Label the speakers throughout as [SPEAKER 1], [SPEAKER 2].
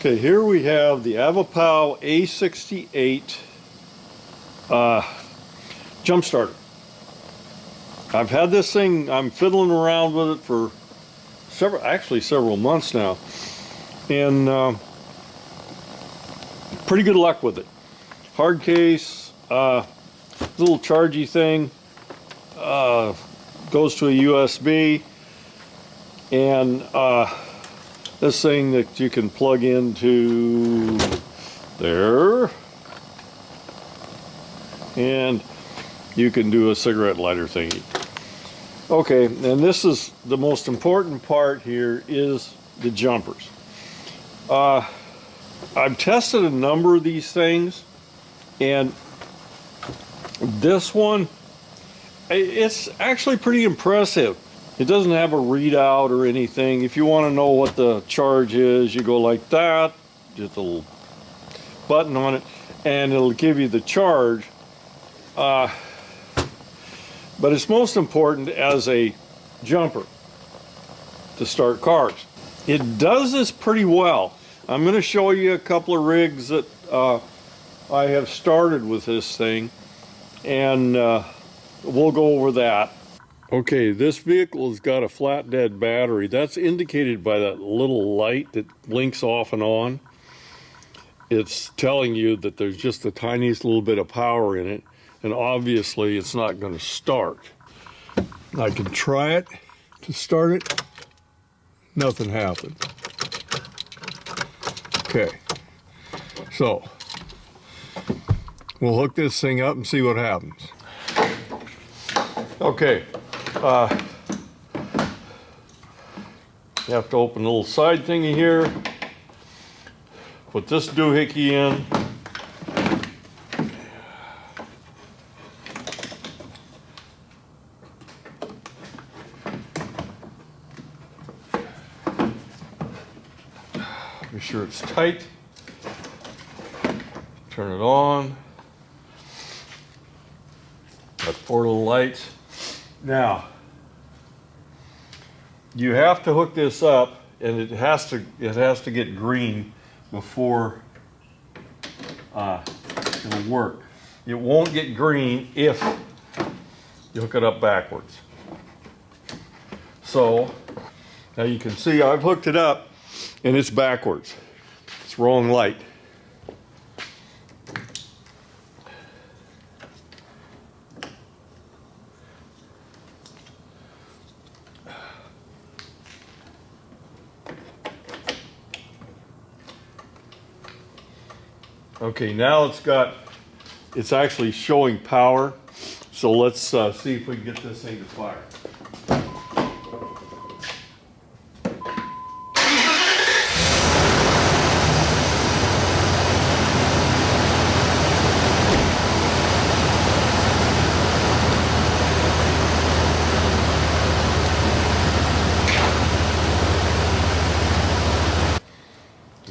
[SPEAKER 1] Okay, here we have the Avapow A68 jump starter. I've had this thing, I'm fiddling around with it for several months now, and pretty good luck with it. Hard case, little chargy thing, goes to a USB, and this thing that you can plug into there, and you can do a cigarette lighter thingy. Okay, and this is the most important part here, is the jumpers. I've tested a number of these things, and this one, it's actually pretty impressive. It doesn't have a readout or anything. If you want to know what the charge is, you go like that, just a little button on it, and it'll give you the charge. But it's most important as a jumper to start cars. It does this pretty well. I'm going to show you a couple of rigs that I have started with this thing, and we'll go over that. Okay, this vehicle has got a flat dead battery. That's indicated by that little light that blinks off and on. It's telling you that there's just the tiniest little bit of power in it, and obviously it's not going to start. I can try it to start it. Nothing happened. Okay, so we'll hook this thing up and see what happens. Okay, you have to open a little side thingy here, put this doohickey in. Be sure it's tight. Turn it on. Got 4 little lights. Now, you have to hook this up, and it has to get green before it'll work. It won't get green if you hook it up backwards. So now you can see I've hooked it up, and it's backwards. It's wrong light. Okay, now it's actually showing power. So let's see if we can get this thing to fire.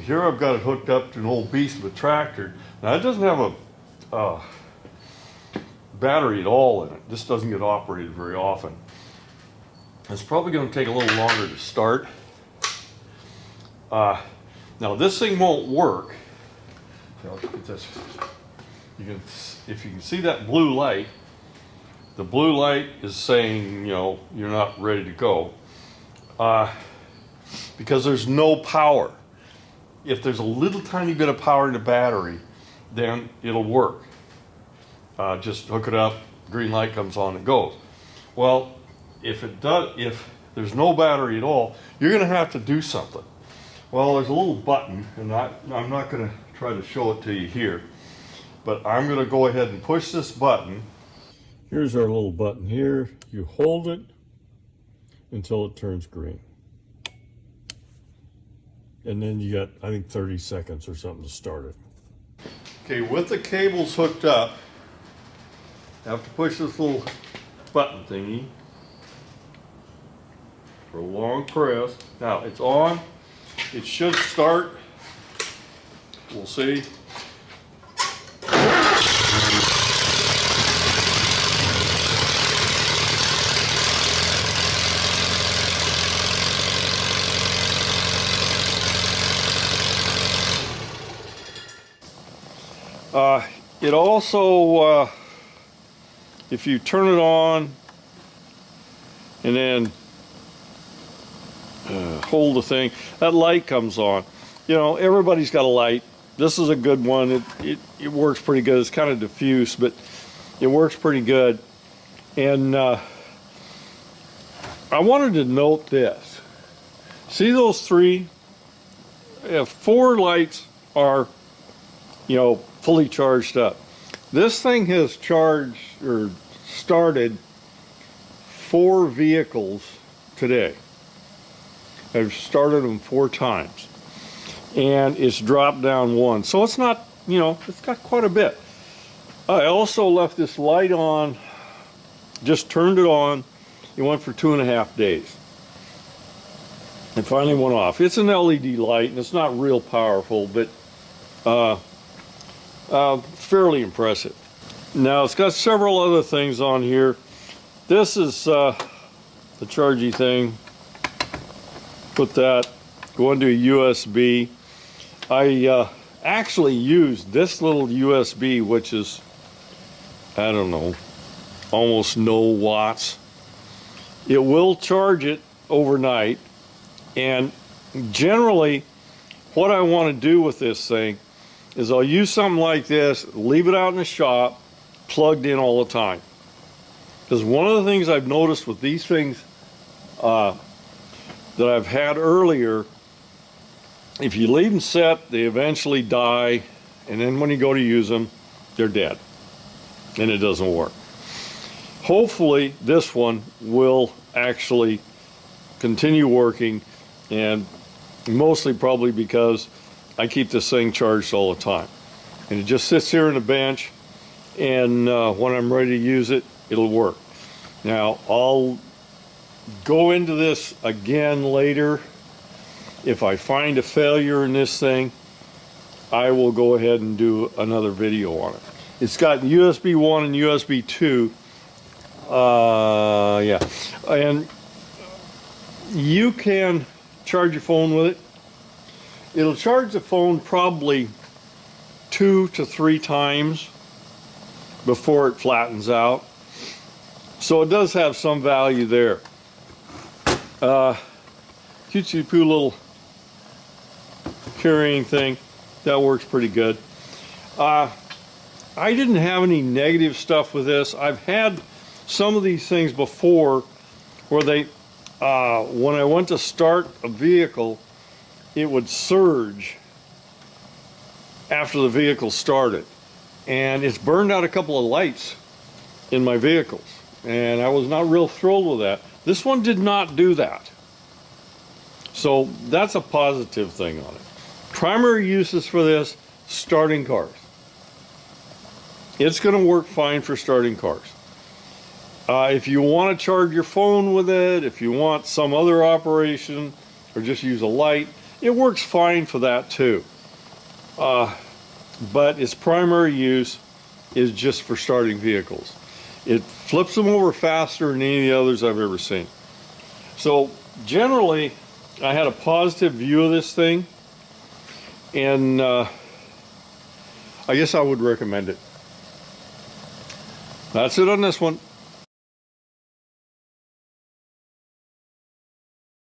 [SPEAKER 1] Here I've got it hooked up to an old beast of a tractor. Now it doesn't have a battery at all in it. This doesn't get operated very often. It's probably going to take a little longer to start. Now this thing won't work. So look at this. If you can see that blue light, the blue light is saying, you know, you're not ready to go, because there's no power. If there's a little tiny bit of power in the battery, then it'll work. Just hook it up, green light comes on, and goes. Well, if there's no battery at all, you're going to have to do something. Well, there's a little button, and I'm not going to try to show it to you here, but I'm going to go ahead and push this button. Here's our little button here. You hold it until it turns green. And then you got, I think, 30 seconds or something to start it. Okay, with the cables hooked up, I have to push this little button thingy for a long press. Now, it's on. It should start. We'll see. It also, if you turn it on and then hold the thing, that light comes on. You know, everybody's got a light. This is a good one. It works pretty good. It's kind of diffuse, but it works pretty good. And I wanted to note this. See those three? Four lights are, you know, fully charged up. This thing has charged or started 4 vehicles today. I've started them 4 times. And it's dropped down 1. So it's not, you know, it's got quite a bit. I also left this light on, just turned it on. It went for 2.5 days. It finally went off. It's an LED light, and it's not real powerful, but fairly impressive. Now, it's got several other things on here. This is the chargy thing. Put that, go into a USB. I actually used this little USB, which is, I don't know, almost no watts. It will charge it overnight. And generally, what I want to do with this thing is I'll use something like this, leave it out in the shop, plugged in all the time. Because one of the things I've noticed with these things that I've had earlier, if you leave them set, they eventually die, and then when you go to use them, they're dead, and it doesn't work. Hopefully, this one will actually continue working, and mostly probably because I keep this thing charged all the time. And it just sits here on the bench, and when I'm ready to use it, it'll work. Now, I'll go into this again later. If I find a failure in this thing, I will go ahead and do another video on it. It's got USB 1 and USB 2. Yeah. And you can charge your phone with it. It'll charge the phone probably 2 to 3 times before it flattens out. So it does have some value there. Cutesy poo little carrying thing, that works pretty good. I didn't have any negative stuff with this. I've had some of these things before where they, when I went to start a vehicle, it would surge after the vehicle started. And it's burned out a couple of lights in my vehicles. And I was not real thrilled with that. This one did not do that. So that's a positive thing on it. Primary uses for this, starting cars. It's going to work fine for starting cars. If you want to charge your phone with it, if you want some other operation, or just use a light, it works fine for that too. But its primary use is just for starting vehicles. It flips them over faster than any of the others I've ever seen. So generally, I had a positive view of this thing, and I guess I would recommend it. That's it on this one.